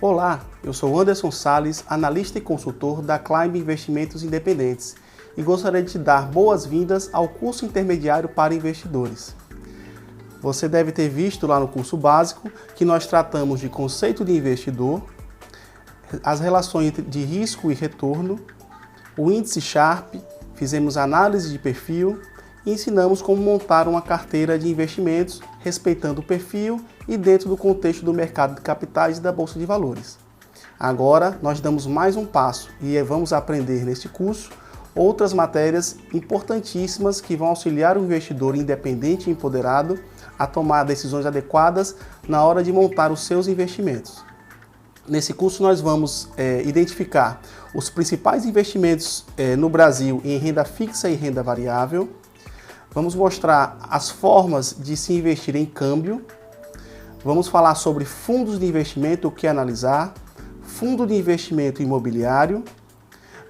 Olá, eu sou Anderson Salles, analista e consultor da Climb Investimentos Independentes e gostaria de te dar boas-vindas ao curso intermediário para investidores. Você deve ter visto lá no curso básico que nós tratamos de conceito de investidor, as relações de risco e retorno, o índice Sharpe, fizemos análise de perfil e ensinamos como montar uma carteira de investimentos respeitando o perfil e dentro do contexto do mercado de capitais e da Bolsa de Valores. Agora nós damos mais um passo e vamos aprender neste curso outras matérias importantíssimas que vão auxiliar o investidor independente e empoderado a tomar decisões adequadas na hora de montar os seus investimentos. Nesse curso nós vamos identificar os principais investimentos no Brasil em renda fixa e renda variável. Vamos mostrar as formas de se investir em câmbio. Vamos falar sobre fundos de investimento, o que analisar, fundo de investimento imobiliário.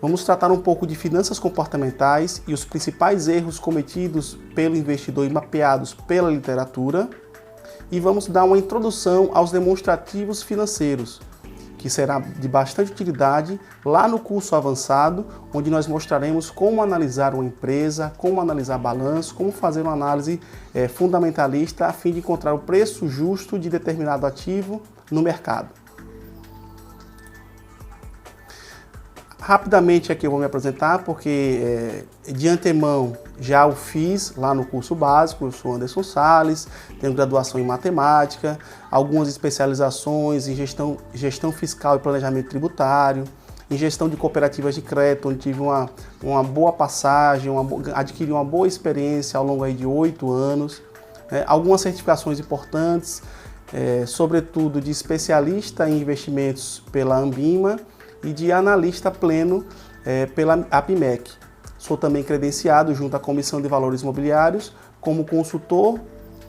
Vamos tratar um pouco de finanças comportamentais e os principais erros cometidos pelo investidor e mapeados pela literatura. E vamos dar uma introdução aos demonstrativos financeiros, que será de bastante utilidade lá no curso avançado, onde nós mostraremos como analisar uma empresa, como analisar balanço, como fazer uma análise fundamentalista a fim de encontrar o preço justo de determinado ativo no mercado. Rapidamente aqui eu vou me apresentar, porque de antemão já o fiz lá no curso básico. Eu sou Anderson Salles, tenho graduação em matemática, algumas especializações em gestão fiscal e planejamento tributário, em gestão de cooperativas de crédito, onde tive uma boa passagem, adquiri uma boa experiência ao longo aí de 8 anos, algumas certificações importantes, sobretudo de especialista em investimentos pela Ambima, e de analista pleno pela APIMEC. Sou também credenciado junto à Comissão de Valores Imobiliários como consultor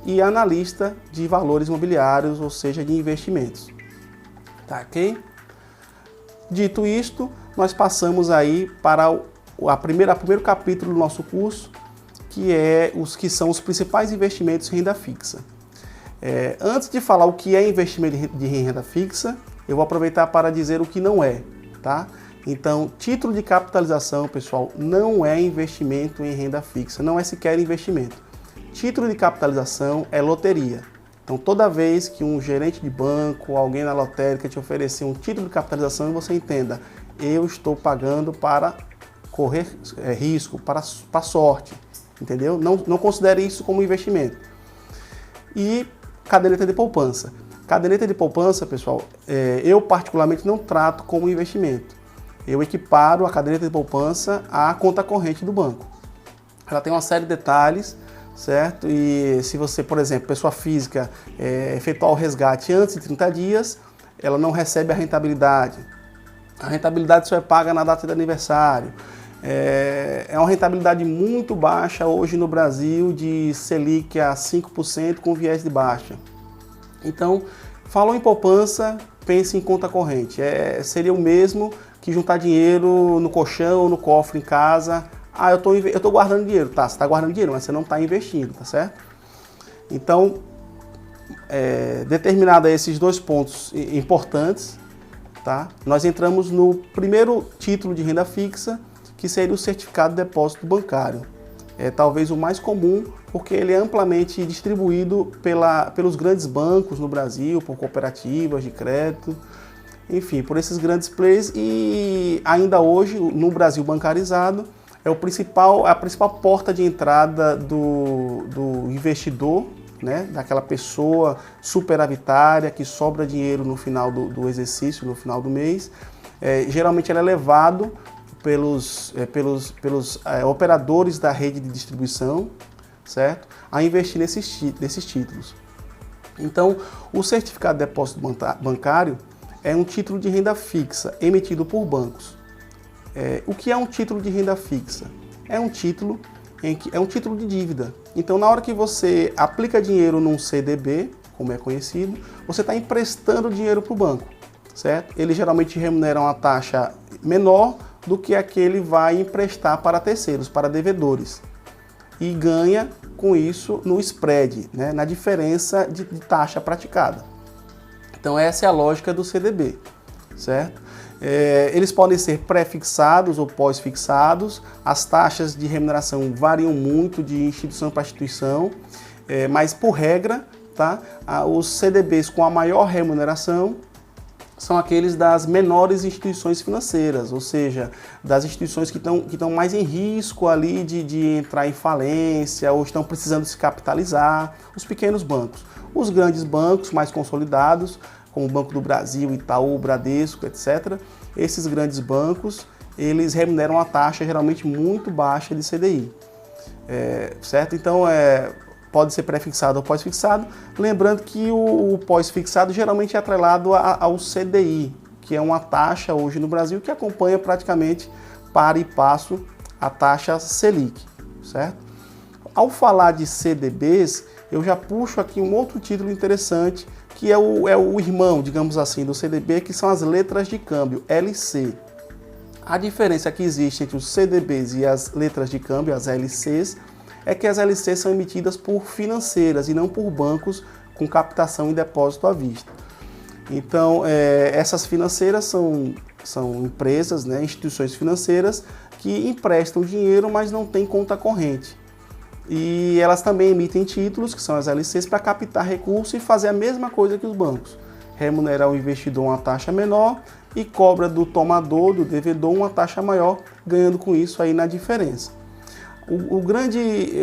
e analista de valores imobiliários, ou seja, de investimentos. Tá, ok? Dito isto, nós passamos aí para o primeiro capítulo do nosso curso, que são os principais investimentos em renda fixa. Antes de falar o que é investimento de renda fixa, eu vou aproveitar para dizer o que não é. Tá? Então, título de capitalização, pessoal, não é investimento em renda fixa, não é sequer investimento. Título de capitalização é loteria. Então, toda vez que um gerente de banco, alguém na lotérica te oferecer um título de capitalização, você entenda, eu estou pagando para correr risco, para sorte, entendeu? Não considere isso como investimento. E caderneta de poupança. Caderneta de poupança, pessoal, eu particularmente não trato como investimento. Eu equiparo a caderneta de poupança à conta corrente do banco. Ela tem uma série de detalhes, certo? E se você, por exemplo, pessoa física, efetuar o resgate antes de 30 dias, ela não recebe a rentabilidade. A rentabilidade só é paga na data de aniversário. É uma rentabilidade muito baixa hoje no Brasil, de Selic a 5% com viés de baixa. Então, falou em poupança, pense em conta corrente. Seria o mesmo que juntar dinheiro no colchão ou no cofre em casa. Ah, eu tô guardando dinheiro. Tá, você está guardando dinheiro, mas você não está investindo, tá certo? Então, determinado esses dois pontos importantes, tá? Nós entramos no primeiro título de renda fixa, que seria o certificado de depósito bancário. É talvez o mais comum, porque ele é amplamente distribuído pelos grandes bancos no Brasil, por cooperativas de crédito, enfim, por esses grandes players, e ainda hoje, no Brasil bancarizado, é a principal porta de entrada do investidor, né, daquela pessoa superavitária que sobra dinheiro no final do exercício, no final do mês. Geralmente ele é levado pelos operadores da rede de distribuição, certo? A investir nesses títulos. Então, o certificado de depósito bancário é um título de renda fixa emitido por bancos. O que é um título de renda fixa? É um título de dívida. Então, na hora que você aplica dinheiro num CDB, como é conhecido, você está emprestando dinheiro para o banco, certo? Ele geralmente remunera uma taxa menor do que aquele vai emprestar para terceiros, para devedores. E ganha com isso no spread, né, na diferença de taxa praticada. Então essa é a lógica do CDB, certo? Eles podem ser pré-fixados ou pós-fixados, as taxas de remuneração variam muito de instituição para instituição, mas por regra, tá? Os CDBs com a maior remuneração são aqueles das menores instituições financeiras, ou seja, das instituições que estão mais em risco ali de entrar em falência ou estão precisando se capitalizar, os pequenos bancos. Os grandes bancos mais consolidados, como o Banco do Brasil, Itaú, Bradesco, etc., esses grandes bancos, eles remuneram uma taxa geralmente muito baixa de CDI, certo? Então, pode ser pré-fixado ou pós-fixado, lembrando que o pós-fixado geralmente é atrelado ao CDI, que é uma taxa hoje no Brasil que acompanha praticamente para e passo a taxa Selic, certo? Ao falar de CDBs, eu já puxo aqui um outro título interessante, que é o irmão, digamos assim, do CDB, que são as letras de câmbio, LC. A diferença que existe entre os CDBs e as letras de câmbio, as LCs, é que as LCs são emitidas por financeiras e não por bancos com captação e depósito à vista. Então, essas financeiras são empresas, né, instituições financeiras que emprestam dinheiro, mas não têm conta corrente. E elas também emitem títulos, que são as LCs, para captar recursos e fazer a mesma coisa que os bancos. Remunerar o investidor uma taxa menor e cobra do tomador, do devedor, uma taxa maior, ganhando com isso aí na diferença. O grande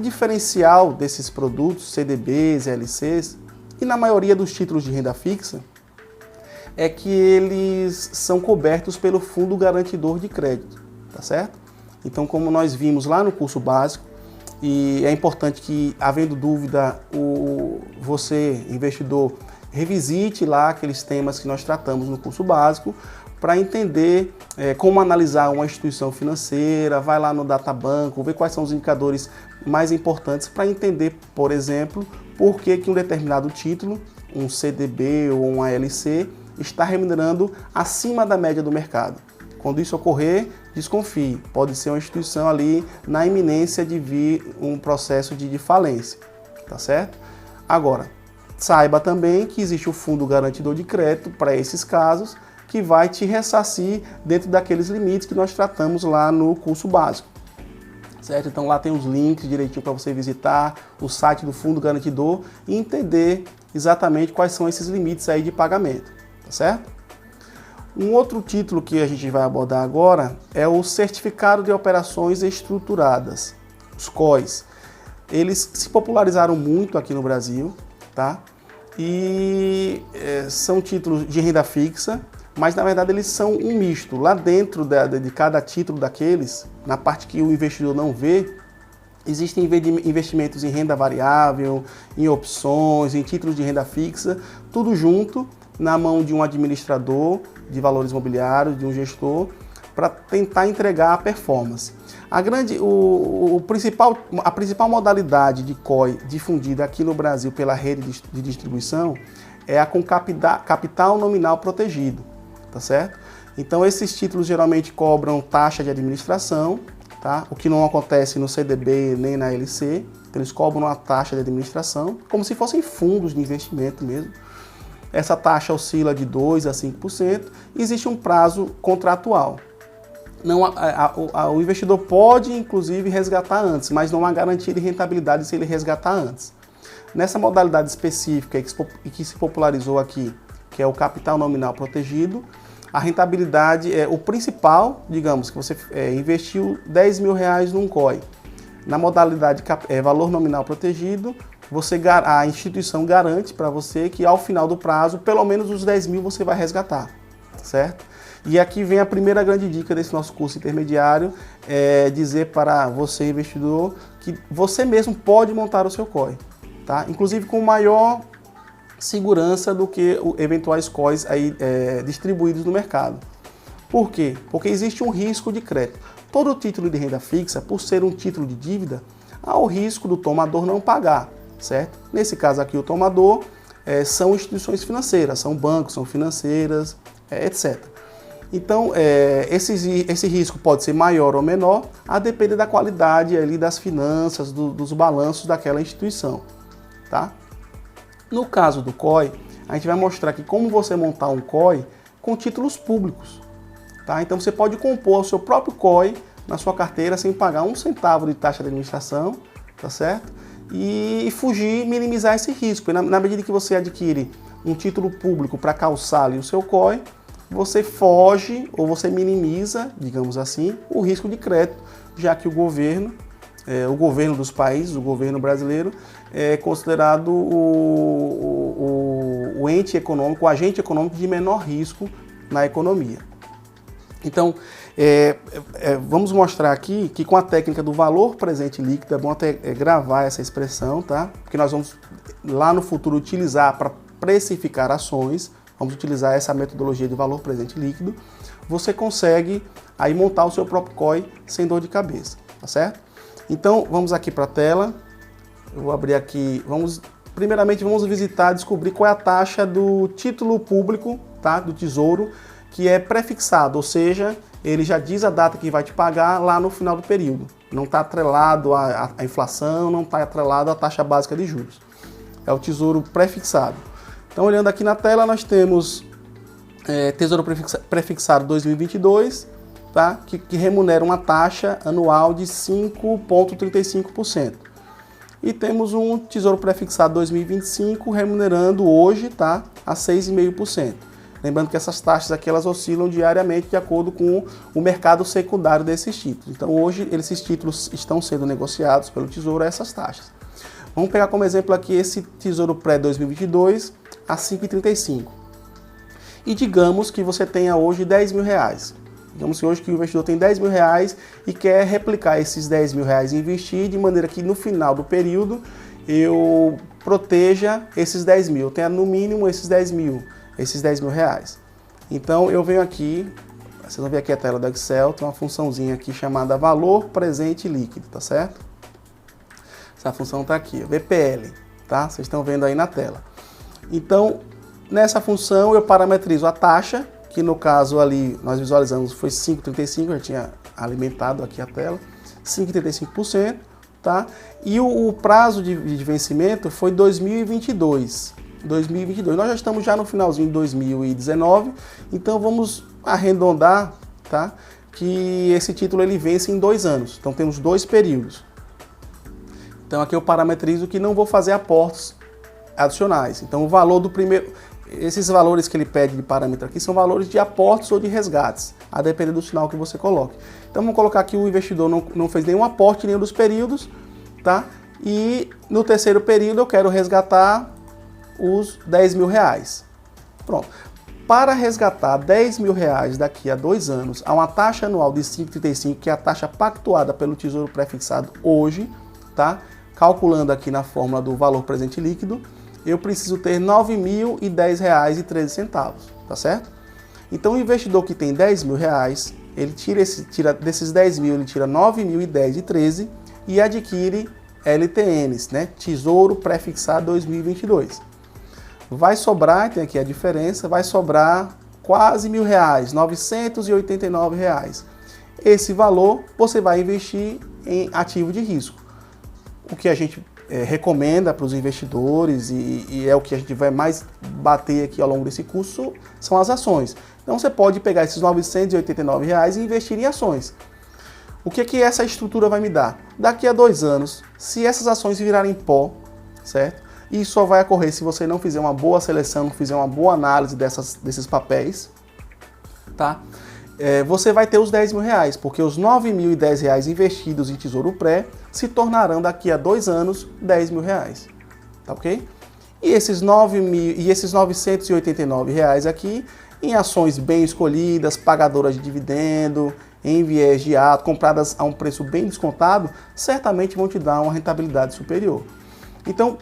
diferencial desses produtos, CDBs, LCs, e na maioria dos títulos de renda fixa, é que eles são cobertos pelo Fundo Garantidor de Crédito, tá certo? Então, como nós vimos lá no curso básico, e é importante que, havendo dúvida, você, investidor, revisite lá aqueles temas que nós tratamos no curso básico, para entender como analisar uma instituição financeira, vai lá no databanco, ver quais são os indicadores mais importantes para entender, por exemplo, por que um determinado título, um CDB ou uma LC, está remunerando acima da média do mercado. Quando isso ocorrer, desconfie, pode ser uma instituição ali na iminência de vir um processo de falência, tá certo? Agora, saiba também que existe o Fundo Garantidor de Crédito para esses casos, que vai te ressarcir dentro daqueles limites que nós tratamos lá no curso básico, certo? Então lá tem os links direitinho para você visitar o site do Fundo Garantidor e entender exatamente quais são esses limites aí de pagamento, tá certo? Um outro título que a gente vai abordar agora é o Certificado de Operações Estruturadas, os COEs. Eles se popularizaram muito aqui no Brasil, tá? E são títulos de renda fixa, mas na verdade eles são um misto. Lá dentro de cada título daqueles, na parte que o investidor não vê, existem investimentos em renda variável, em opções, em títulos de renda fixa, tudo junto na mão de um administrador de valores imobiliários, de um gestor, para tentar entregar a performance. A principal modalidade de COE difundida aqui no Brasil pela rede de distribuição é a com capital nominal protegido, tá certo? Então esses títulos geralmente cobram taxa de administração, tá? O que não acontece no CDB nem na LC, então eles cobram uma taxa de administração, como se fossem fundos de investimento mesmo. Essa taxa oscila de 2% a 5%, e existe um prazo contratual. Não, o investidor pode, inclusive, resgatar antes, mas não há garantia de rentabilidade se ele resgatar antes. Nessa modalidade específica que se popularizou aqui, que é o capital nominal protegido, a rentabilidade é o principal, digamos, que você investiu R$10.000 num COE. Na modalidade valor nominal protegido, a instituição garante para você que ao final do prazo, pelo menos os 10 mil você vai resgatar, certo? E aqui vem a primeira grande dica desse nosso curso intermediário, dizer para você, investidor, que você mesmo pode montar o seu COE, tá? Inclusive com maior segurança do que eventuais COEs aí, distribuídos no mercado. Por quê? Porque existe um risco de crédito. Todo título de renda fixa, por ser um título de dívida, há o risco do tomador não pagar, certo? Nesse caso aqui, o tomador são instituições financeiras, são bancos, são financeiras, etc. Então, esse risco pode ser maior ou menor, a depender da qualidade ali das finanças, dos balanços daquela instituição, tá? No caso do COI, a gente vai mostrar aqui como você montar um COI com títulos públicos. Tá? Então você pode compor o seu próprio COI na sua carteira sem pagar um centavo de taxa de administração, tá certo? E fugir, minimizar esse risco. E na medida que você adquire um título público para calçar ali o seu COI, você foge ou você minimiza, digamos assim, o risco de crédito, já que o governo dos países, o governo brasileiro, é considerado o ente econômico, o agente econômico de menor risco na economia. Então, vamos mostrar aqui que com a técnica do valor presente líquido, é bom até gravar essa expressão, tá? Porque nós vamos lá no futuro utilizar para precificar ações, vamos utilizar essa metodologia de valor presente líquido, você consegue aí montar o seu próprio COI sem dor de cabeça, tá certo? Então, vamos aqui para a tela, eu vou abrir aqui, primeiramente vamos visitar, descobrir qual é a taxa do título público, tá? Do Tesouro, que é prefixado, ou seja, ele já diz a data que vai te pagar lá no final do período. Não está atrelado à inflação, não está atrelado à taxa básica de juros. É o Tesouro prefixado. Então, olhando aqui na tela, nós temos Tesouro Prefixado 2022, tá? que remunera uma taxa anual de 5,35%. E temos um Tesouro Prefixado 2025 remunerando hoje, tá? A 6,5%. Lembrando que essas taxas aqui elas oscilam diariamente de acordo com o mercado secundário desses títulos. Então hoje esses títulos estão sendo negociados pelo Tesouro a essas taxas. Vamos pegar como exemplo aqui esse Tesouro Pré-2022 a 5,35. E digamos que você tenha hoje 10 mil reais. Digamos que hoje que o investidor tem 10 mil reais e quer replicar esses 10 mil reais e investir de maneira que no final do período eu proteja esses 10 mil, eu tenha no mínimo esses 10 mil reais. Então eu venho aqui, vocês vão ver aqui a tela do Excel, tem uma funçãozinha aqui chamada valor presente líquido, tá certo? Essa função está aqui, VPL, tá? Vocês estão vendo aí na tela. Então, nessa função eu parametrizo a taxa, que no caso ali nós visualizamos foi 5,35, eu tinha alimentado aqui a tela, 5,35%, tá? E o prazo de vencimento foi 2022. Nós já estamos já no finalzinho de 2019, então vamos arredondar, tá? Que esse título ele vence em 2 anos, então temos 2 períodos. Então aqui eu parametrizo que não vou fazer aportes adicionais, então o valor do primeiro, esses valores que ele pede de parâmetro aqui são valores de aportes ou de resgates, a depender do sinal que você coloque. Então vamos colocar que o investidor não fez nenhum aporte em nenhum dos períodos, tá? E no terceiro período eu quero resgatar os 10 mil reais. Pronto. Para resgatar 10 mil reais daqui a 2 anos a uma taxa anual de 5,35, que é a taxa pactuada pelo Tesouro Prefixado hoje, tá? Calculando aqui na fórmula do valor presente líquido, eu preciso ter R$ 9.010,13, tá certo? Então o investidor que tem 10 mil reais, ele tira desses 10 mil, ele tira 9.010,13 e adquire LTNs, né? Tesouro Prefixado 2022. Vai sobrar, tem aqui a diferença, vai sobrar quase R$ 1.000, R$ 989. Esse valor você vai investir em ativo de risco. O que a gente recomenda para os investidores e é o que a gente vai mais bater aqui ao longo desse curso são as ações. Então você pode pegar esses R$ 989 e investir em ações. O que essa estrutura vai me dar? Daqui a 2 anos, se essas ações virarem pó, certo? E só vai ocorrer se você não fizer uma boa seleção, não fizer uma boa análise desses papéis, tá? Você vai ter os 10 mil reais, porque os 9.010 reais investidos em Tesouro Pré se tornarão daqui a 2 anos 10 mil reais, tá ok? E esses 989 reais aqui em ações bem escolhidas, pagadoras de dividendo, em viés de ato, compradas a um preço bem descontado, certamente vão te dar uma rentabilidade superior. Então,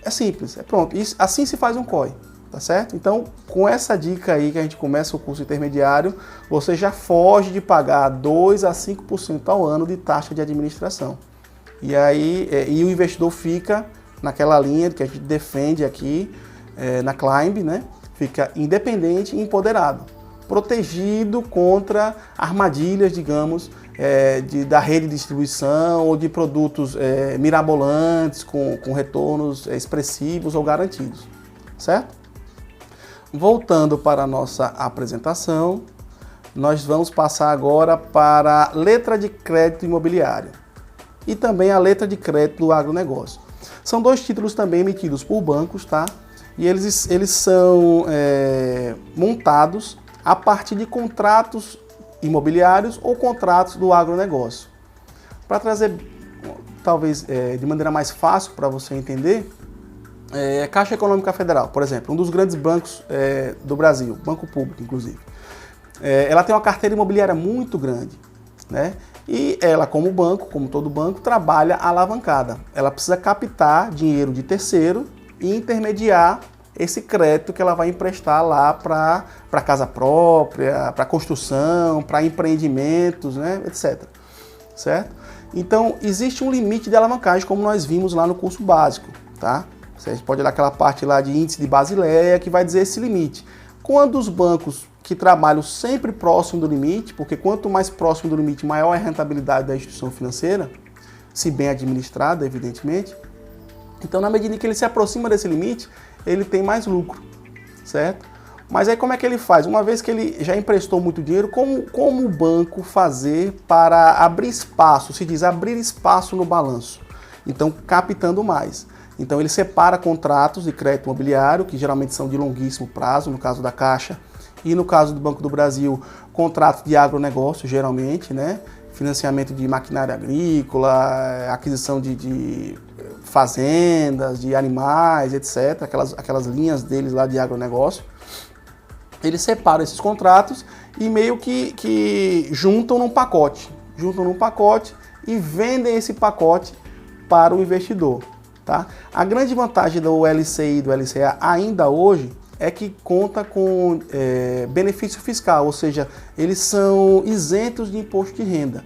é simples, é pronto. Assim se faz um COI, tá certo? Então, com essa dica aí que a gente começa o curso intermediário, você já foge de pagar 2 a 5% ao ano de taxa de administração. E aí, o investidor fica naquela linha que a gente defende aqui na Climb, né? Fica independente e empoderado, protegido contra armadilhas, digamos, da rede de distribuição ou de produtos mirabolantes com retornos expressivos ou garantidos, certo? Voltando para a nossa apresentação, nós vamos passar agora para a letra de crédito imobiliário e também a letra de crédito do agronegócio. São dois títulos também emitidos por bancos, tá? E eles são montados a partir de contratos imobiliários ou contratos do agronegócio. Para trazer, talvez, de maneira mais fácil para você entender, a Caixa Econômica Federal, por exemplo, um dos grandes bancos do Brasil, banco público, inclusive. Ela tem uma carteira imobiliária muito grande, né? E ela, como banco, como todo banco, trabalha alavancada. Ela precisa captar dinheiro de terceiro e intermediar esse crédito que ela vai emprestar lá para casa própria, para construção, para empreendimentos, né, etc. Certo? Então, existe um limite de alavancagem, como nós vimos lá no curso básico, tá? Você pode olhar aquela parte lá de índice de Basileia que vai dizer esse limite. Quando os bancos que trabalham sempre próximo do limite, porque quanto mais próximo do limite, maior é a rentabilidade da instituição financeira, se bem administrada, evidentemente. Então, na medida em que ele se aproxima desse limite, ele tem mais lucro, certo? Mas aí como é que ele faz? Uma vez que ele já emprestou muito dinheiro, como o banco fazer para abrir espaço, se diz abrir espaço no balanço? Então, captando mais. Então, ele separa contratos de crédito imobiliário, que geralmente são de longuíssimo prazo, no caso da Caixa, e no caso do Banco do Brasil, contratos de agronegócio, geralmente, né? Financiamento de maquinária agrícola, aquisição de fazendas, de animais, etc. Aquelas linhas deles lá de agronegócio. Eles separam esses contratos e meio que juntam num pacote. E vendem esse pacote para o investidor. Tá? A grande vantagem do LCI e do LCA ainda hoje é que conta com benefício fiscal, ou seja, eles são isentos de imposto de renda.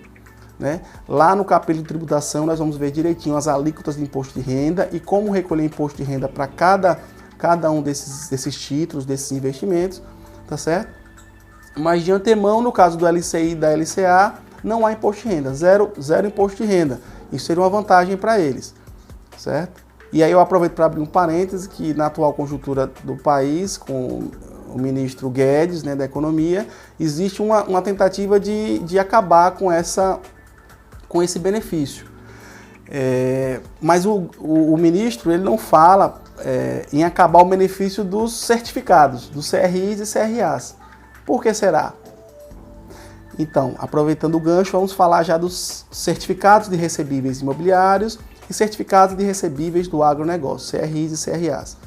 Né? Lá no capítulo de tributação nós vamos ver direitinho as alíquotas de imposto de renda e como recolher imposto de renda para cada um desses títulos, desses investimentos, tá certo? Mas de antemão, no caso do LCI e da LCA, não há imposto de renda, zero imposto de renda. Isso seria uma vantagem para eles, certo? E aí eu aproveito para abrir um parêntese que na atual conjuntura do país, com o ministro Guedes, né, da Economia, existe uma tentativa de acabar com esse benefício. Mas o ministro ele não fala em acabar o benefício dos certificados, dos CRIs e CRAs. Por que será? Então, aproveitando o gancho, vamos falar já dos certificados de recebíveis imobiliários e certificados de recebíveis do agronegócio, CRIs e CRAs.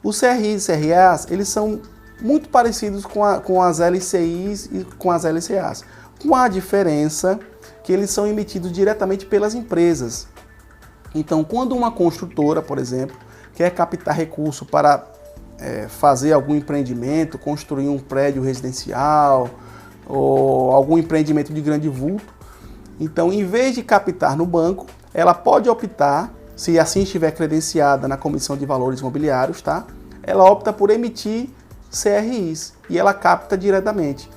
Os CRIs e CRAs, eles são muito parecidos com as LCIs e com as LCAs, com a diferença que eles são emitidos diretamente pelas empresas. Então, quando uma construtora, por exemplo, quer captar recurso para fazer algum empreendimento, construir um prédio residencial ou algum empreendimento de grande vulto, então, em vez de captar no banco, ela pode optar, se assim estiver credenciada na Comissão de Valores Imobiliários, tá? Ela opta por emitir CRIs e ela capta diretamente.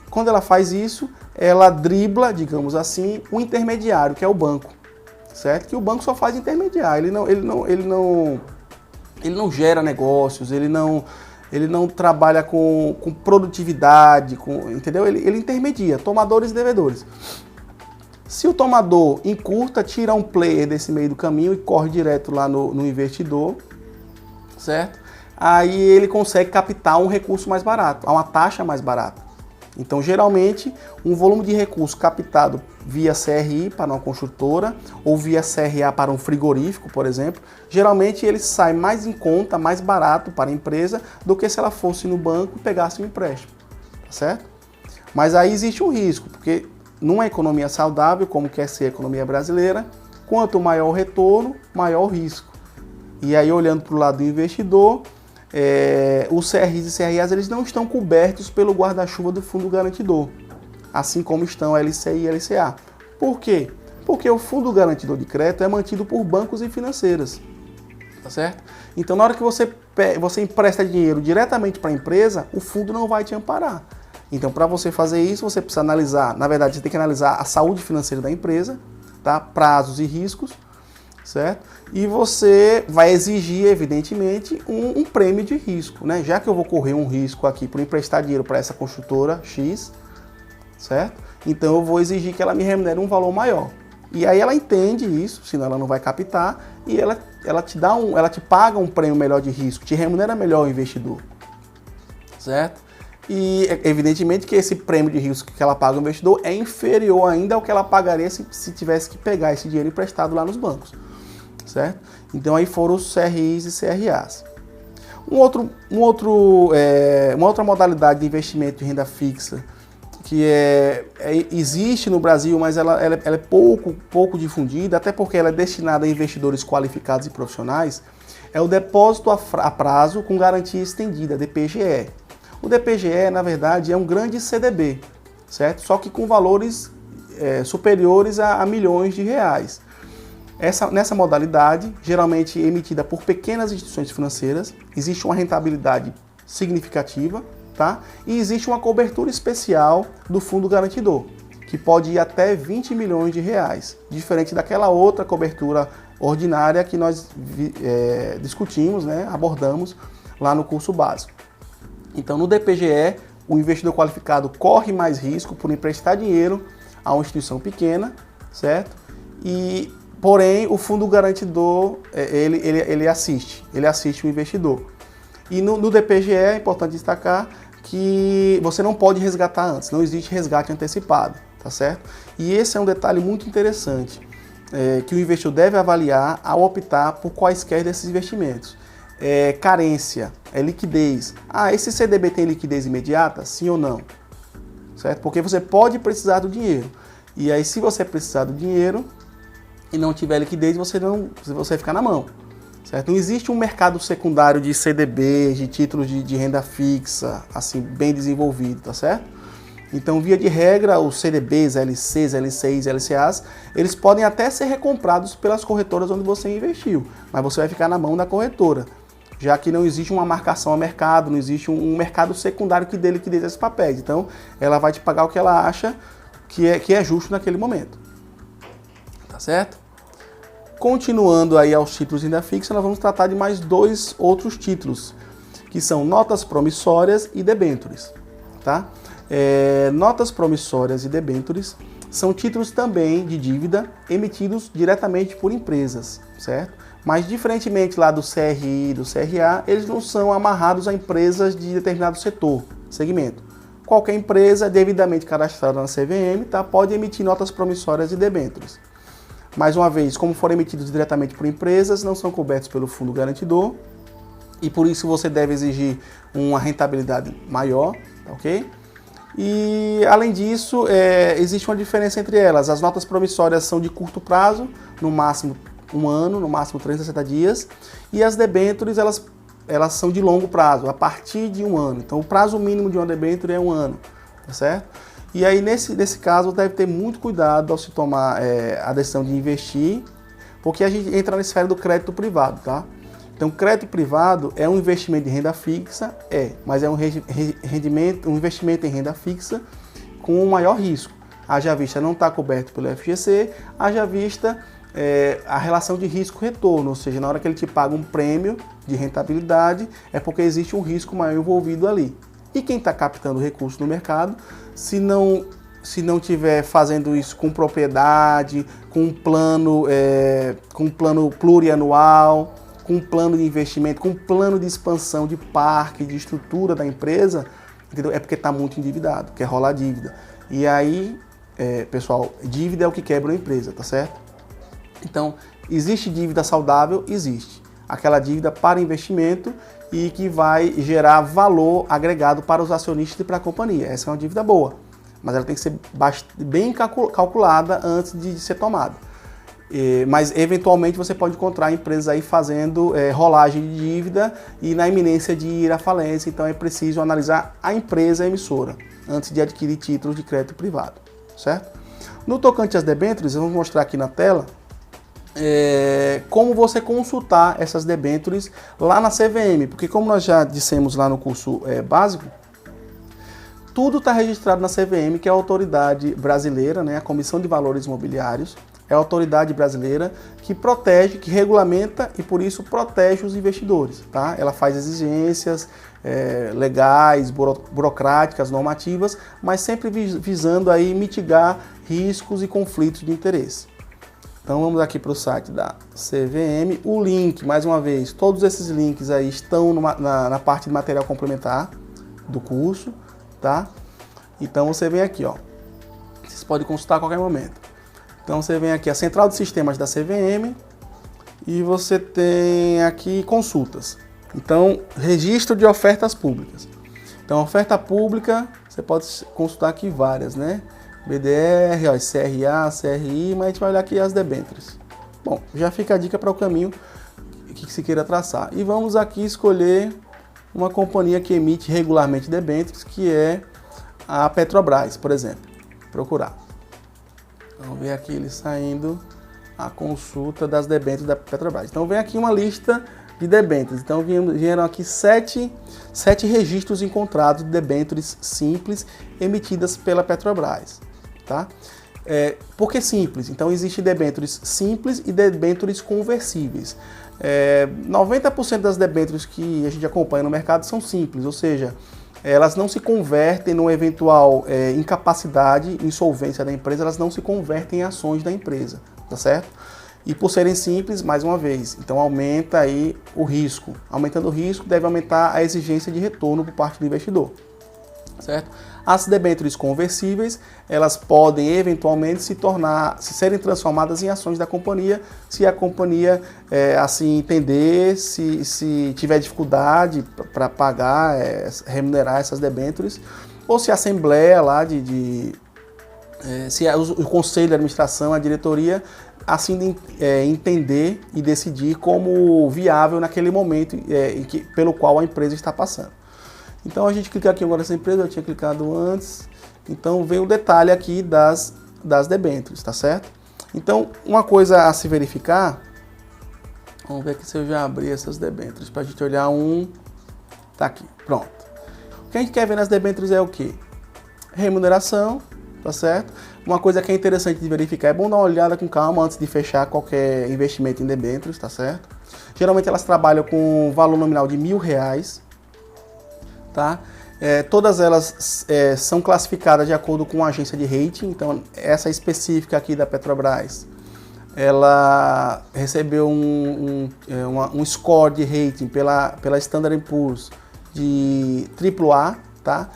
Quando ela faz isso, ela dribla, digamos assim, o intermediário, que é o banco, certo? Que o banco só faz intermediar, ele não gera negócios, ele não trabalha com produtividade, entendeu? Ele intermedia, tomadores e devedores. Se o tomador encurta, tira um player desse meio do caminho e corre direto lá no investidor, certo? Aí ele consegue captar um recurso mais barato, a uma taxa mais barata. Então, geralmente, um volume de recurso captado via CRI para uma construtora ou via CRA para um frigorífico, por exemplo, geralmente ele sai mais em conta, mais barato para a empresa do que se ela fosse no banco e pegasse um empréstimo, tá certo? Mas aí existe um risco, porque numa economia saudável, como quer ser a economia brasileira, quanto maior o retorno, maior o risco. E aí, olhando para o lado do investidor, os CRIs e CRAs eles não estão cobertos pelo guarda-chuva do fundo garantidor, assim como estão a LCI e a LCA. Por quê? Porque o fundo garantidor de crédito é mantido por bancos e financeiras, tá certo? Então, na hora que você empresta dinheiro diretamente para a empresa, o fundo não vai te amparar. Então, para você fazer isso, você precisa analisar, na verdade, você tem que analisar a saúde financeira da empresa, tá? Prazos e riscos, certo? E você vai exigir, evidentemente, um prêmio de risco, né? Já que eu vou correr um risco aqui por emprestar dinheiro para essa construtora X, certo? Então eu vou exigir que ela me remunere um valor maior. E aí ela entende isso, senão ela não vai captar, e ela te paga um prêmio melhor de risco, te remunera melhor o investidor, certo? E evidentemente que esse prêmio de risco que ela paga ao investidor é inferior ainda ao que ela pagaria se tivesse que pegar esse dinheiro emprestado lá nos bancos, certo? Então aí foram os CRIs e CRAs. Uma outra modalidade de investimento de renda fixa que existe no Brasil, mas ela é pouco difundida, até porque ela é destinada a investidores qualificados e profissionais, é o depósito a prazo com garantia estendida, DPGE. O DPGE, na verdade, é um grande CDB, certo? Só que com valores superiores a milhões de reais. Nessa modalidade, geralmente emitida por pequenas instituições financeiras, existe uma rentabilidade significativa, tá? E existe uma cobertura especial do fundo garantidor, que pode ir até 20 milhões de reais, diferente daquela outra cobertura ordinária que nós discutimos, né? Abordamos lá no curso básico. Então, no DPGE, o investidor qualificado corre mais risco por emprestar dinheiro a uma instituição pequena, certo? Porém, o fundo garantidor, ele assiste o investidor. E no DPGE é importante destacar que você não pode resgatar antes, não existe resgate antecipado, tá certo? E esse é um detalhe muito interessante, que o investidor deve avaliar ao optar por quaisquer desses investimentos. Carência, liquidez. Esse CDB tem liquidez imediata? Sim ou não? Certo? Porque você pode precisar do dinheiro. E aí, se você precisar do dinheiro e não tiver liquidez, você vai ficar na mão. Certo? Não existe um mercado secundário de CDBs, de títulos de renda fixa, assim, bem desenvolvido, tá certo? Então, via de regra, os CDBs, LCs, LCIs, LCAs, eles podem até ser recomprados pelas corretoras onde você investiu, mas você vai ficar na mão da corretora, já que não existe uma marcação a mercado, não existe um mercado secundário que dê liquidez a esses papéis. Então, ela vai te pagar o que ela acha que é justo naquele momento. Tá certo? Continuando aí aos títulos de renda fixa, nós vamos tratar de mais dois outros títulos, que são notas promissórias e debêntures, tá? Notas promissórias e debêntures são títulos também de dívida emitidos diretamente por empresas, certo? Mas diferentemente lá do CRI e do CRA, eles não são amarrados a empresas de determinado setor, segmento. Qualquer empresa devidamente cadastrada na CVM, tá, pode emitir notas promissórias e debêntures. Mais uma vez, como foram emitidos diretamente por empresas, não são cobertos pelo fundo garantidor e por isso você deve exigir uma rentabilidade maior, tá, ok? E além disso, existe uma diferença entre elas. As notas promissórias são de curto prazo, no máximo 1 ano, no máximo 360 dias, e as debêntures elas são de longo prazo, a partir de 1 ano. Então o prazo mínimo de uma debênture é 1 ano, tá certo? E aí, nesse caso, deve ter muito cuidado ao se tomar a decisão de investir, porque a gente entra na esfera do crédito privado, tá? Então, crédito privado é um investimento de renda fixa, mas é um investimento em renda fixa com um maior risco. Haja vista não está coberto pelo FGC, haja vista a relação de risco-retorno, ou seja, na hora que ele te paga um prêmio de rentabilidade, é porque existe um risco maior envolvido ali. E quem está captando recursos no mercado, se não estiver fazendo isso com propriedade, com um plano plurianual, com um plano de investimento, com um plano de expansão de parque, de estrutura da empresa, entendeu? É porque está muito endividado, quer rolar dívida. E aí, pessoal, dívida é o que quebra a empresa, tá certo? Então, existe dívida saudável? Existe. Aquela dívida para investimento e que vai gerar valor agregado para os acionistas e para a companhia. Essa é uma dívida boa, mas ela tem que ser bem calculada antes de ser tomada. Mas eventualmente você pode encontrar empresas aí fazendo rolagem de dívida e na iminência de ir à falência, então é preciso analisar a empresa emissora antes de adquirir títulos de crédito privado, certo? No tocante às debêntures, eu vou mostrar aqui na tela como você consultar essas debêntures lá na CVM, porque como nós já dissemos lá no curso básico, tudo está registrado na CVM, que é a autoridade brasileira, né, a Comissão de Valores Imobiliários, é a autoridade brasileira que protege, que regulamenta e por isso protege os investidores, tá? Ela faz exigências legais, burocráticas, normativas, mas sempre visando aí mitigar riscos e conflitos de interesse. Então vamos aqui para o site da CVM, o link, mais uma vez, todos esses links aí estão na parte de material complementar do curso, tá? Então você vem aqui, ó, vocês podem consultar a qualquer momento. Então você vem aqui a central de sistemas da CVM e você tem aqui consultas. Então, registro de ofertas públicas. Então, oferta pública, você pode consultar aqui várias, né? BDR, ó, CRA, CRI, mas a gente vai olhar aqui as debêntures. Bom, já fica a dica para o caminho que se queira traçar. E vamos aqui escolher uma companhia que emite regularmente debêntures, que é a Petrobras, por exemplo. Procurar. Vamos ver aqui ele saindo a consulta das debêntures da Petrobras. Então vem aqui uma lista de debêntures. Então vieram aqui sete registros encontrados de debêntures simples emitidas pela Petrobras. Tá? Por que simples? Então existe debêntures simples e debêntures conversíveis. 90% das debêntures que a gente acompanha no mercado são simples, ou seja, elas não se convertem numa eventual incapacidade, insolvência da empresa, elas não se convertem em ações da empresa, tá certo? E por serem simples, mais uma vez, então aumenta aí o risco. Aumentando o risco, deve aumentar a exigência de retorno por parte do investidor, certo? As debêntures conversíveis, elas podem eventualmente se serem transformadas em ações da companhia, se a companhia assim entender, se tiver dificuldade para pagar, remunerar essas debêntures, ou se a assembleia lá se o conselho de administração, a diretoria, assim entender e decidir como viável naquele momento pelo qual a empresa está passando. Então a gente clica aqui agora nessa empresa, eu tinha clicado antes, então vem o detalhe aqui das debêntures, tá certo? Então uma coisa a se verificar, vamos ver aqui se eu já abri essas debêntures, para a gente olhar tá aqui, pronto. O que a gente quer ver nas debêntures é o quê? Remuneração, tá certo? Uma coisa que é interessante de verificar, é bom dar uma olhada com calma antes de fechar qualquer investimento em debêntures, tá certo? Geralmente elas trabalham com valor nominal de R$1.000, tá? Todas elas são classificadas de acordo com a agência de rating, então essa específica aqui da Petrobras, ela recebeu um score de rating pela Standard & Poor's de AAA, tá?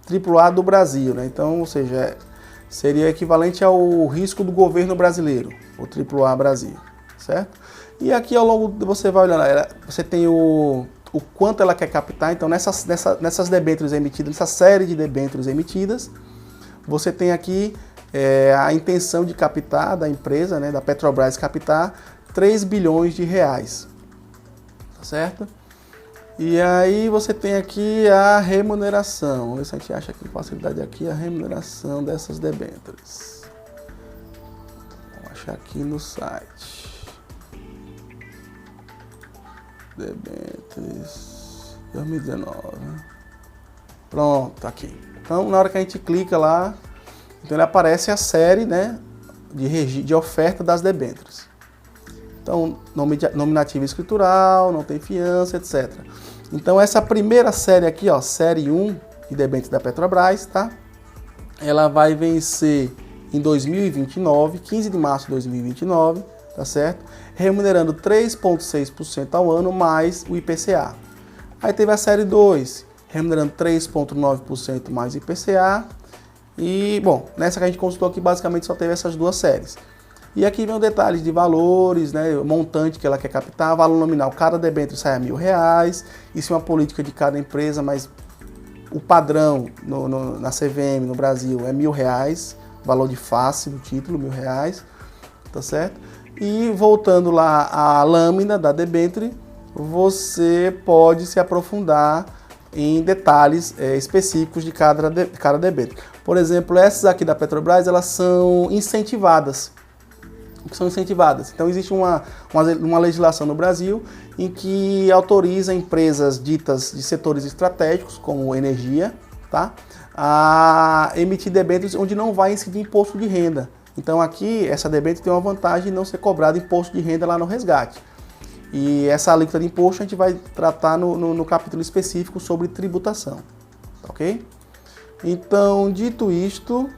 AAA do Brasil, né? Então, ou seja, seria equivalente ao risco do governo brasileiro, o AAA Brasil, certo? E aqui ao longo você vai olhando, você tem o quanto ela quer captar. Então nessas debêntures emitidas, nessa série de debêntures emitidas, você tem aqui a intenção de captar da empresa, né, da Petrobras, captar R$3 bilhões, tá certo? E aí você tem aqui a remuneração, vamos ver se a gente acha aqui facilidade aqui, a remuneração dessas debêntures. Vamos achar aqui no site. Debêntures 2019. Pronto, aqui. Então, na hora que a gente clica lá, então ele aparece a série, né, de oferta das debêntures. Então, nominativa escritural, não tem fiança, etc. Então, essa primeira série aqui, ó, série 1 de debêntures da Petrobras, tá? Ela vai vencer em 2029, 15 de março de 2029, tá certo? Remunerando 3,6% ao ano mais o IPCA. Aí teve a série 2, remunerando 3,9% mais o IPCA. E, bom, nessa que a gente consultou aqui, basicamente só teve essas duas séries. E aqui vem o detalhe de valores, né, o montante que ela quer captar, valor nominal, cada debênture sai a R$1.000, isso é uma política de cada empresa, mas o padrão na CVM no Brasil é R$1.000, valor de face do título, R$1.000, tá certo? E voltando lá à lâmina da debênture, você pode se aprofundar em detalhes específicos de cada debênture. Por exemplo, essas aqui da Petrobras, elas são incentivadas. Então existe uma legislação no Brasil em que autoriza empresas ditas de setores estratégicos, como energia, tá, a emitir debêntures onde não vai incidir imposto de renda. Então aqui, essa debênture tem uma vantagem de não ser cobrado imposto de renda lá no resgate. E essa alíquota de imposto a gente vai tratar no capítulo específico sobre tributação, ok? Então, dito isto,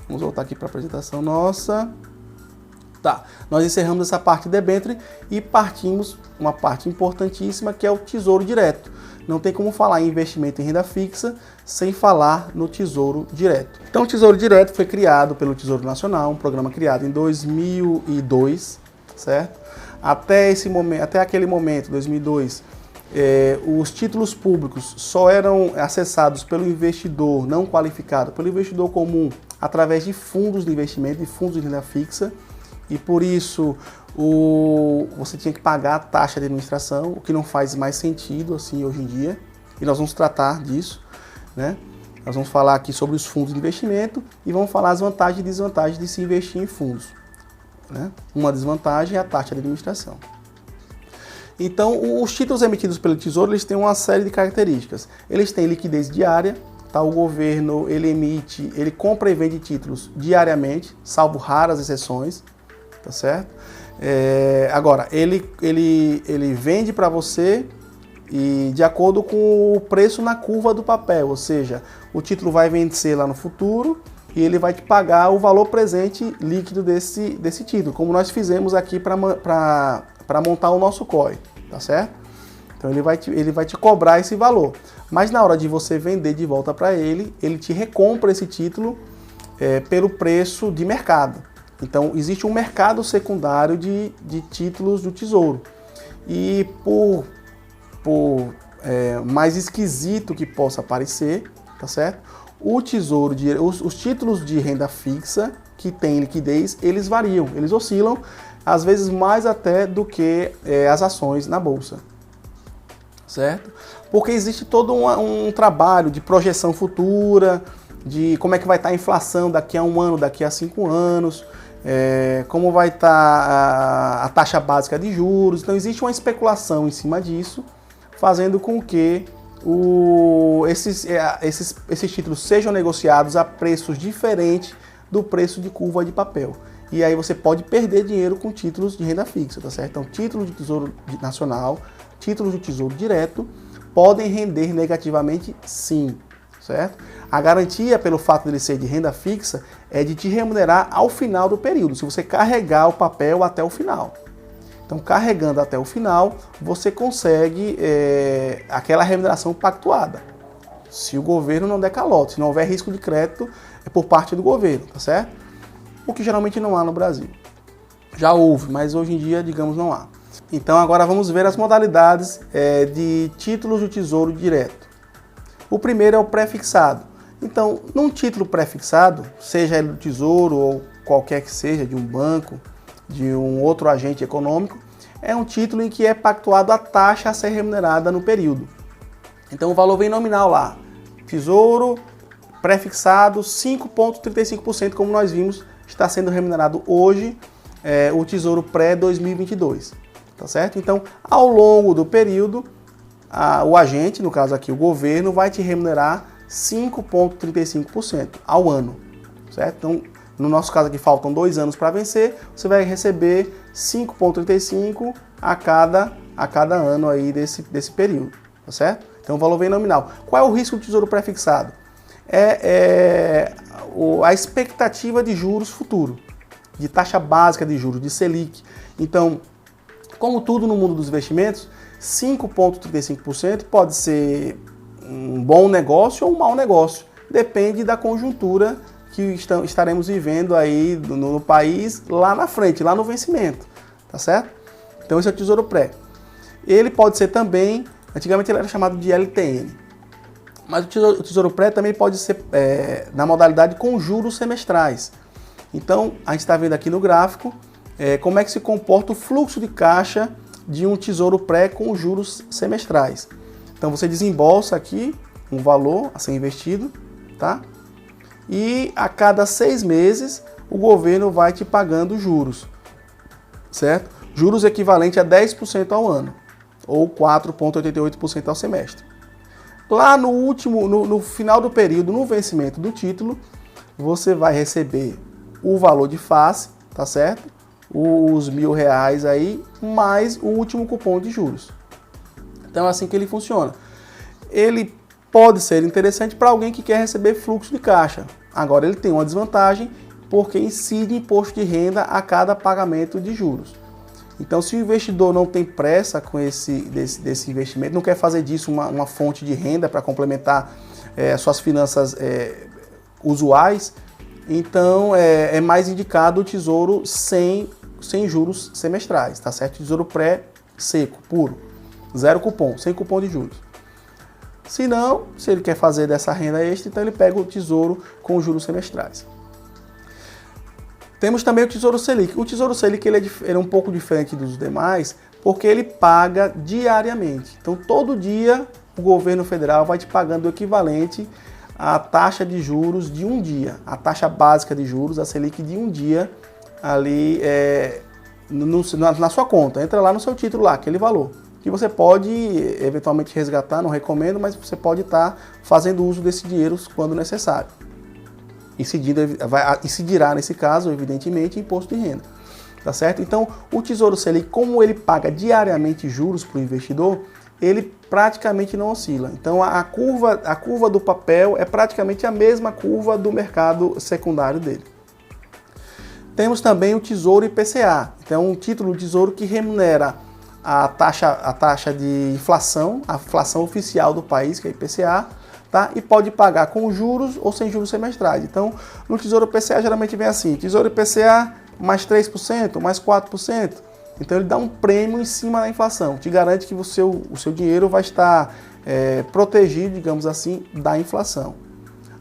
vamos voltar aqui para a apresentação nossa. Tá, nós encerramos essa parte de debênture e partimos uma parte importantíssima que é o Tesouro Direto. Não tem como falar em investimento em renda fixa sem falar no Tesouro Direto. Então, o Tesouro Direto foi criado pelo Tesouro Nacional, um programa criado em 2002, certo? Até aquele momento, 2002, os títulos públicos só eram acessados pelo investidor não qualificado, pelo investidor comum, através de fundos de investimento e fundos de renda fixa. E por isso você tinha que pagar a taxa de administração, o que não faz mais sentido assim hoje em dia. E nós vamos tratar disso, né? Nós vamos falar aqui sobre os fundos de investimento e vamos falar as vantagens e desvantagens de se investir em fundos, né? Uma desvantagem é a taxa de administração. Então, os títulos emitidos pelo Tesouro, eles têm uma série de características. Eles têm liquidez diária, tá? O governo, ele compra e vende títulos diariamente, salvo raras exceções, tá certo? Agora, ele vende para você e de acordo com o preço na curva do papel, ou seja, o título vai vencer lá no futuro e ele vai te pagar o valor presente líquido desse título, como nós fizemos aqui para montar o nosso COI, tá certo? Então ele vai te cobrar esse valor, mas na hora de você vender de volta para ele te recompra esse título pelo preço de mercado. Então existe um mercado secundário de títulos do Tesouro e por mais esquisito que possa parecer, tá certo? Os títulos de renda fixa que tem liquidez, eles variam, eles oscilam, às vezes mais até do que as ações na bolsa, certo? Porque existe todo um trabalho de projeção futura, de como é que vai estar a inflação daqui a 1 ano, daqui a 5 anos, como vai estar a taxa básica de juros. Então existe uma especulação em cima disso, fazendo com que esses títulos sejam negociados a preços diferentes do preço de curva de papel. E aí você pode perder dinheiro com títulos de renda fixa, tá certo? Então, títulos do Tesouro Nacional, títulos do Tesouro Direto podem render negativamente, sim, certo? A garantia, pelo fato de ele ser de renda fixa, é de te remunerar ao final do período, se você carregar o papel até o final. Então, carregando até o final, você consegue aquela remuneração pactuada. Se o governo não der calote, se não houver risco de crédito por parte do governo, tá certo? O que geralmente não há no Brasil. Já houve, mas hoje em dia, digamos, não há. Então, agora vamos ver as modalidades de títulos do Tesouro Direto. O primeiro é o pré-fixado. Então, num título pré-fixado, seja ele do Tesouro ou qualquer que seja, de um banco, de um outro agente econômico, é um título em que é pactuado a taxa a ser remunerada no período. Então o valor vem nominal lá, Tesouro pré-fixado 5,35%, como nós vimos, está sendo remunerado hoje o Tesouro pré-2022, tá certo? Então, ao longo do período, o agente, no caso aqui o governo, vai te remunerar 5,35% ao ano, certo? Então, no nosso caso aqui faltam 2 anos para vencer, você vai receber 5,35 a cada ano aí desse período, tá certo? Então o valor vem nominal. Qual é o risco do Tesouro pré-fixado? A expectativa de juros futuro, de taxa básica de juros, de Selic. Então, como tudo no mundo dos investimentos, 5,35% pode ser um bom negócio ou um mau negócio, depende da conjuntura que estaremos vivendo aí no país lá na frente, lá no vencimento, tá certo? Então esse é o Tesouro Pré. Ele pode ser também, antigamente ele era chamado de LTN, mas o Tesouro Pré também pode ser na modalidade com juros semestrais. Então a gente está vendo aqui no gráfico como é que se comporta o fluxo de caixa de um Tesouro Pré com juros semestrais. Então você desembolsa aqui um valor a ser investido, tá? E a cada 6 meses o governo vai te pagando juros, certo? Juros equivalente a 10% ao ano, ou 4,88% ao semestre. Lá no final do período, no vencimento do título, você vai receber o valor de face, tá certo? Os R$1.000 aí, mais o último cupom de juros. Então é assim que ele funciona. Ele pode ser interessante para alguém que quer receber fluxo de caixa. Agora ele tem uma desvantagem, porque incide imposto de renda a cada pagamento de juros. Então, se o investidor não tem pressa com desse investimento, não quer fazer disso uma fonte de renda para complementar suas finanças usuais, então é mais indicado o tesouro sem juros semestrais, tá certo? Tesouro pré-seco, puro, zero cupom, sem cupom de juros. Se não, se ele quer fazer dessa renda extra, então ele pega o tesouro com juros semestrais. Temos também o Tesouro Selic. O Tesouro Selic ele é um pouco diferente dos demais, porque ele paga diariamente. Então, todo dia o governo federal vai te pagando o equivalente à taxa de juros de um dia. A taxa básica de juros, a Selic de um dia, ali na sua conta. Entra lá no seu título, lá, aquele valor. Que você pode eventualmente resgatar, não recomendo, mas você pode estar fazendo uso desse dinheiro quando necessário. Incidirá, nesse caso, evidentemente, imposto de renda. Tá certo? Então, o Tesouro Selic, como ele paga diariamente juros para o investidor, ele praticamente não oscila. Então, a curva do papel é praticamente a mesma curva do mercado secundário dele. Temos também o Tesouro IPCA. Então, um título de tesouro que remunera a taxa de inflação, a inflação oficial do país, que é IPCA, tá? E pode pagar com juros ou sem juros semestrais. Então, no Tesouro IPCA geralmente vem assim, Tesouro IPCA mais 3%, mais 4%. Então, ele dá um prêmio em cima da inflação. Te garante que o seu dinheiro vai estar protegido, digamos assim, da inflação.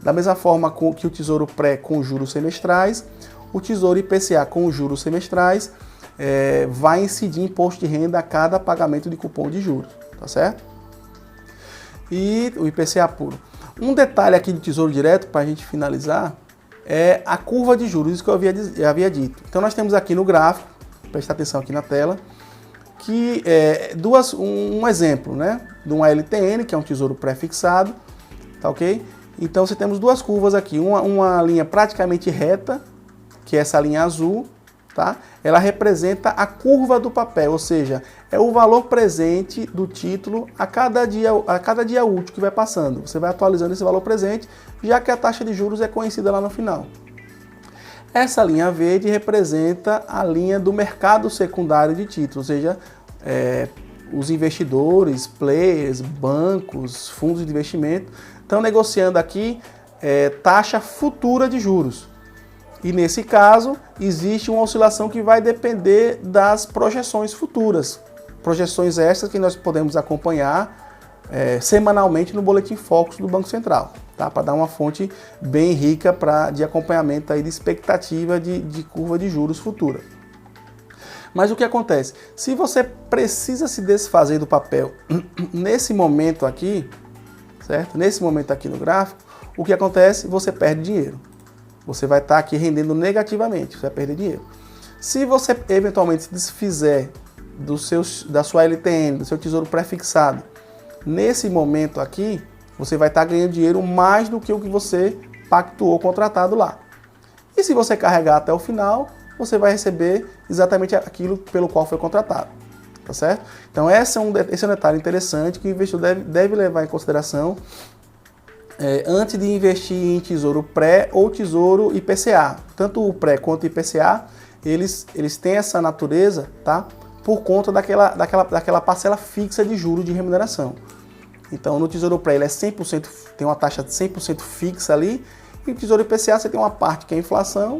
Da mesma forma que o Tesouro Pré com juros semestrais, o Tesouro IPCA com juros semestrais vai incidir imposto de renda a cada pagamento de cupom de juros, tá certo? E o IPCA puro. Um detalhe aqui do Tesouro Direto, para a gente finalizar, é a curva de juros, isso que eu havia dito. Então nós temos aqui no gráfico, presta atenção aqui na tela, que um exemplo, né, de um LTN, que é um tesouro pré-fixado, tá ok? Então você temos duas curvas aqui, uma linha praticamente reta, que é essa linha azul, tá? Ela representa a curva do papel, ou seja, é o valor presente do título a cada dia útil que vai passando. Você vai atualizando esse valor presente, já que a taxa de juros é conhecida lá no final. Essa linha verde representa a linha do mercado secundário de títulos, ou seja, os investidores, players, bancos, fundos de investimento estão negociando aqui taxa futura de juros. E nesse caso, existe uma oscilação que vai depender das projeções futuras. Projeções essas que nós podemos acompanhar semanalmente no Boletim Focus do Banco Central, tá? Para dar uma fonte bem rica de acompanhamento aí de expectativa de curva de juros futura. Mas o que acontece? Se você precisa se desfazer do papel nesse momento aqui, certo? Nesse momento aqui no gráfico, o que acontece? Você perde dinheiro. Você vai estar aqui rendendo negativamente, você vai perder dinheiro. Se você eventualmente se desfizer da sua LTN, do seu tesouro pré-fixado, nesse momento aqui, você vai estar ganhando dinheiro mais do que o que você pactuou, contratado lá. E se você carregar até o final, você vai receber exatamente aquilo pelo qual foi contratado. Tá certo? Então esse é um detalhe interessante que o investidor deve levar em consideração antes de investir em tesouro pré ou tesouro IPCA. Tanto o pré quanto o IPCA, eles têm essa natureza, tá? Por conta daquela parcela fixa de juros de remuneração. Então no tesouro pré ele é 100%, tem uma taxa de 100% fixa ali, e o tesouro IPCA você tem uma parte que é inflação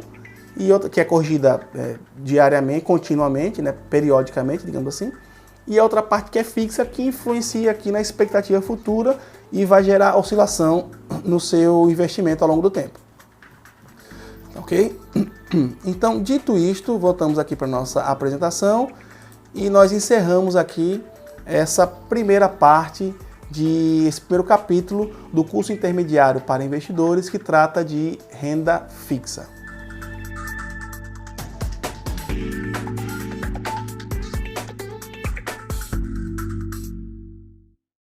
e outra que é corrigida diariamente, continuamente, né, periodicamente, digamos assim, e a outra parte que é fixa, que influencia aqui na expectativa futura e vai gerar oscilação no seu investimento ao longo do tempo. Ok? Então, dito isto, voltamos aqui para a nossa apresentação e nós encerramos aqui essa primeira parte esse primeiro capítulo do curso intermediário para investidores que trata de renda fixa.